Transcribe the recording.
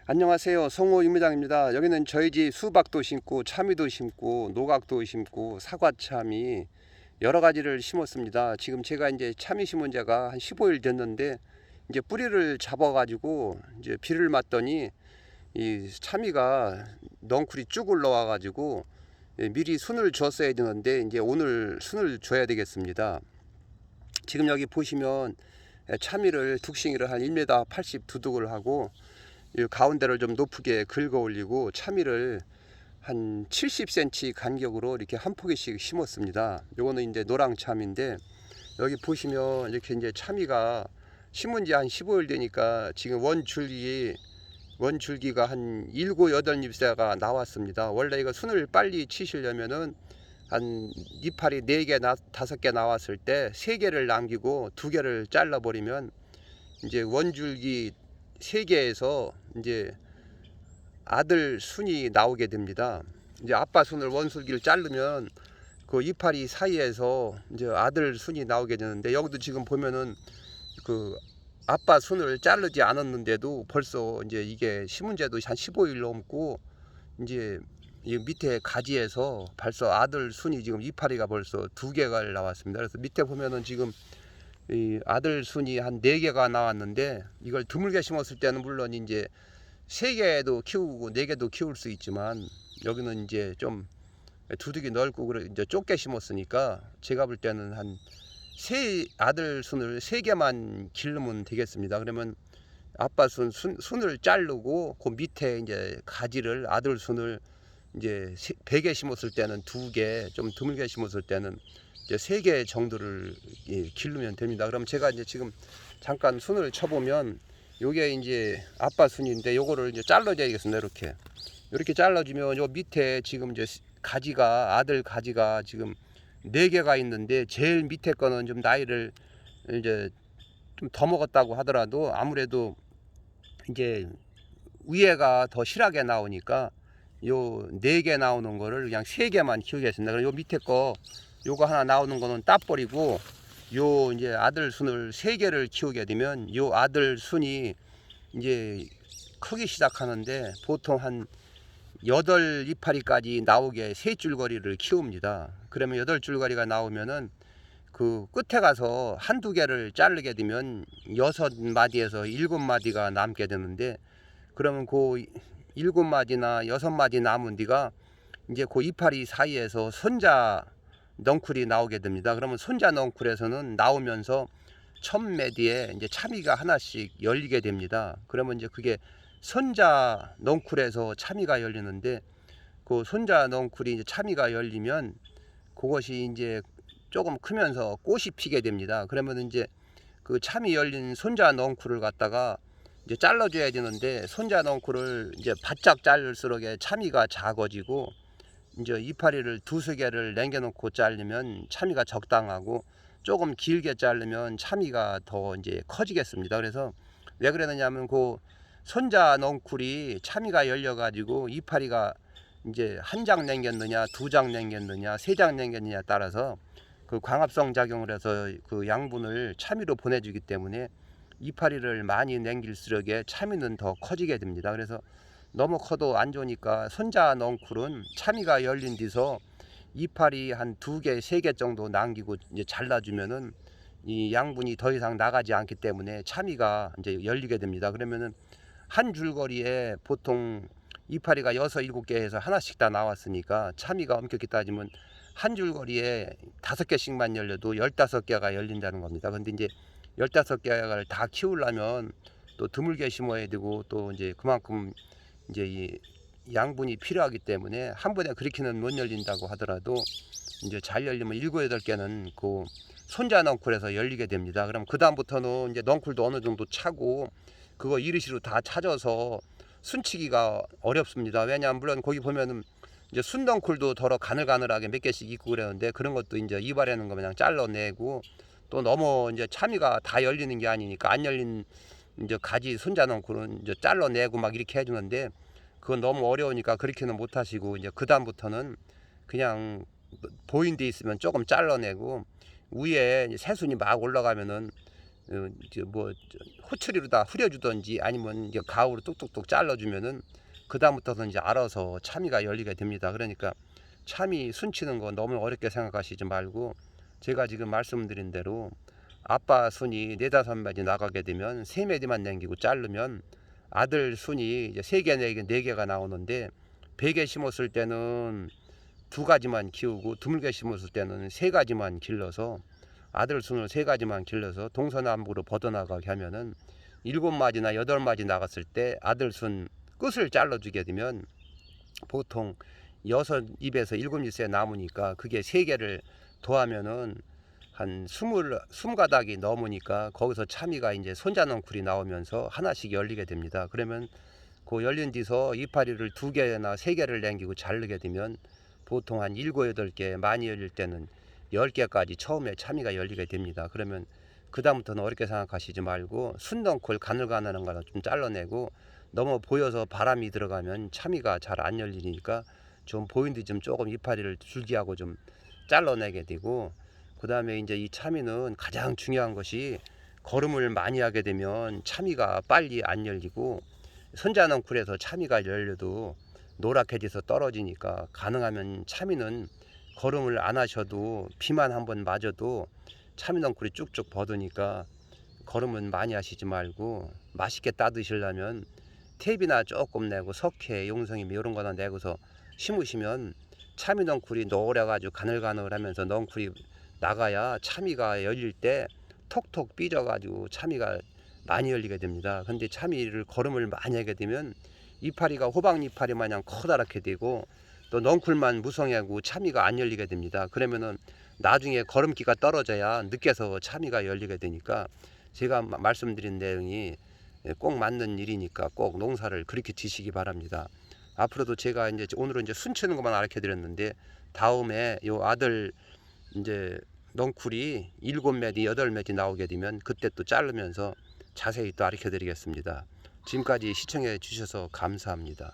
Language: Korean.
안녕하세요. 송호 임무장입니다. 여기는 저희 집 수박도 심고 참이도 심고 노각도 심고 사과참이 여러 가지를 심었습니다. 지금 제가 이제 참이 심은 지가 한 15일 됐는데 이제 뿌리를 잡아 가지고 이제 비를 맞더니 이 참이가 넝쿨이 쭉 올라와 가지고 미리 순을 줬어야 되는데 이제 오늘 순을 줘야 되겠습니다. 지금 여기 보시면 참이를 둑싱이를 한 1m 80 두둑을 하고 이 가운데를 좀 높게 긁어 올리고 참이를 한 70cm 간격으로 이렇게 한 포기씩 심었습니다. 요거는 이제 노랑참인데 여기 보시면 이렇게 이제 참이가 심은 지 한 15일 되니까 지금 원줄기가 한 7, 8잎새가 나왔습니다. 원래 이거 순을 빨리 치시려면은 한 이파리 4개, 5개 나왔을 때 3개를 남기고 2개를 잘라 버리면 이제 원줄기 3개에서 이제 아들 순이 나오게 됩니다. 이제 아빠 순을 원줄기를 자르면 그 이파리 사이에서 이제 아들 순이 나오게 되는데 여기도 지금 보면은 그 아빠 순을 자르지 않았는데도 벌써 이제 이게 심은 지도 한 15일 넘고 이제 이 밑에 가지에서 벌써 아들 순이 지금 이파리가 벌써 2개가 나왔습니다. 그래서 밑에 보면은 지금 이 아들 순이 한 4개가 나왔는데 이걸 드물게 심었을 때는 물론 이제 3개도 키우고 4개도 키울 수 있지만 여기는 이제 좀 두둑이 넓고 그래 이제 좁게 심었으니까 제가 볼 때는 한 아들 순을 3개만 기르면 되겠습니다. 그러면 아빠 순을 자르고 그 밑에 이제 가지를 아들 순을 이제 100개 심었을 때는 2개, 좀 드물게 심었을 때는 이제 3개 정도를 기르면 됩니다. 그럼 제가 이제 지금 잠깐 순을 쳐보면 요게 이제 아빠 순인데 요거를 이제 잘라줘야겠습니다. 이렇게 잘라주면 요 밑에 지금 이제 가지가 아들 가지가 지금 4개가 있는데 제일 밑에 거는 좀 나이를 이제 좀 더 먹었다고 하더라도 아무래도 이제 위에가 더 실하게 나오니까 요 4개 나오는 거를 그냥 3개만 키우겠습니다. 그럼 요 밑에 거 요거 하나 나오는 거는 따버리고 요 이제 아들 순을 3개를 키우게 되면 요 아들 순이 이제 크기 시작하는데 보통 한 8이파리까지 나오게 3줄거리를 키웁니다. 그러면 8줄거리가 나오면은 그 끝에 가서 한두 개를 자르게 되면 6마디에서 7마디가 남게 되는데 그러면 그 7마디나 6마디 남은 뒤가 이제 그 이파리 사이에서 손자 넝쿨이 나오게 됩니다. 그러면 손자 넝쿨에서는 나오면서 첫매 뒤에 이제 참이가 하나씩 열리게 됩니다. 그러면 이제 그게 손자 넝쿨에서 참이가 열리는데 그 손자 넝쿨이 이제 참이가 열리면 그것이 이제 조금 크면서 꽃이 피게 됩니다. 그러면 이제 그 참이 열린 손자 넝쿨을 갖다가 이제 잘라줘야 되는데 손자 넝쿨을 이제 바짝 자를수록 참이가 작아지고 이제 이파리를 2-3개를 남겨놓고 자르면 참이가 적당하고 조금 길게 자르면 참이가 더 이제 커지겠습니다. 그래서 왜 그러느냐면 그 손자 넝쿨이 참이가 열려가지고 이파리가 이제 1장 남겼느냐 2장 남겼느냐 3장 남겼느냐 따라서 그 광합성 작용을 해서 그 양분을 참이로 보내주기 때문에 이파리를 많이 남길수록 참이는 더 커지게 됩니다. 그래서 너무 커도 안 좋으니까 손자 넝쿨은 참이가 열린 뒤서 이파리 한 2개, 3개 정도 남기고 이제 잘라주면은 이 양분이 더 이상 나가지 않기 때문에 참이가 이제 열리게 됩니다. 그러면은 한 줄거리에 보통 이파리가 6, 7개에서 하나씩 다 나왔으니까 참이가 엄격히 따지면 한 줄거리에 5개씩만 열려도 15개가 열린다는 겁니다. 근데 이제 15개를 다 키우려면 또 드물게 심어야 되고 또 이제 그만큼 이제 이 양분이 필요하기 때문에 한 번에 그렇게는 못 열린다고 하더라도 이제 잘 열리면 7, 8개는 그 손자 넝쿨에서 열리게 됩니다. 그럼 그 다음부터는 이제 넝쿨도 어느 정도 차고 그거 이르시로 다 찾아서 순치기가 어렵습니다. 왜냐하면 물론 거기 보면은 이제 순덩쿨도 더러 가늘가늘하게 몇 개씩 있고 그러는데 그런 것도 이제 이발하는 거 그냥 잘라내고 또 너무 이제 참이가 다 열리는 게 아니니까 안 열린 이제 가지 손자 넝쿨은 이제 잘라내고 막 이렇게 해주는데 그건 너무 어려우니까 그렇게는 못 하시고 이제 그 다음부터는 그냥 보인 데 있으면 조금 잘라내고 위에 새순이 막 올라가면은 호추리로 다 후려주든지 아니면 이제 가위로 뚝뚝뚝 잘라주면은 그 다음부터는 이제 알아서 참이가 열리게 됩니다. 그러니까 참이 순치는 거 너무 어렵게 생각하시지 말고 제가 지금 말씀드린 대로 아빠 순이 4~5마디 나가게 되면 3마디만 남기고 자르면 아들 순이 이제 3개, 4개, 4개가 나오는데 100개 심었을 때는 2가지만 키우고 드물게 심었을 때는 3가지만 길러서 아들 순을 3가지만 길러서 동서남북으로 뻗어나가게 하면은 7마디나 8마디 나갔을 때 아들 순 끝을 잘라주게 되면 보통 6입에서 7입새 남으니까 그게 3개를 더하면은 한 20가닥이 넘으니까 거기서 참이가 이제 손자넝쿨이 나오면서 하나씩 열리게 됩니다. 그러면 그 열린 뒤서 이파리를 2개나 3개를 남기고 자르게 되면 보통 한 7, 8개, 많이 열릴 때는 10개까지 처음에 참이가 열리게 됩니다. 그러면 그 다음부터는 어렵게 생각하시지 말고 순넝쿨 가늘가늘한 거는 좀 잘라내고 너무 보여서 바람이 들어가면 참이가 잘 안 열리니까 좀 보인 듯 좀 조금 이파리를 줄기하고 좀 잘라내게 되고, 그 다음에 이제 이 참이는 가장 중요한 것이 거름을 많이 하게 되면 참이가 빨리 안 열리고 손자넝쿨에서 참이가 열려도 노랗게져서 떨어지니까 가능하면 참이는 거름을 안 하셔도 비만 한번 맞아도 참이넝쿨이 쭉쭉 뻗으니까 거름은 많이 하시지 말고 맛있게 따 드시려면 탭이나 조금 내고 석회, 용성이 이런 거나 내고서 심으시면 참이넝쿨이 노래가지고 가늘가늘하면서 넝쿨이 나가야 참이가 열릴 때 톡톡 삐져가지고 참이가 많이 열리게 됩니다. 근데 참이를 거름을 많이 하게 되면 이파리가 호박 이파리 마냥 커다랗게 되고 또 넝쿨만 무성하고 참이가 안 열리게 됩니다. 그러면은 나중에 거름기가 떨어져야 늦게서 참이가 열리게 되니까 제가 말씀드린 내용이 꼭 맞는 일이니까 꼭 농사를 그렇게 지시기 바랍니다. 앞으로도 제가 이제 오늘은 이제 순치는 것만 알려 드렸는데 다음에 요 아들 이제 넝쿨이 7마디, 8마디 나오게 되면 그때 또 자르면서 자세히 또 알려 드리겠습니다. 지금까지 시청해 주셔서 감사합니다.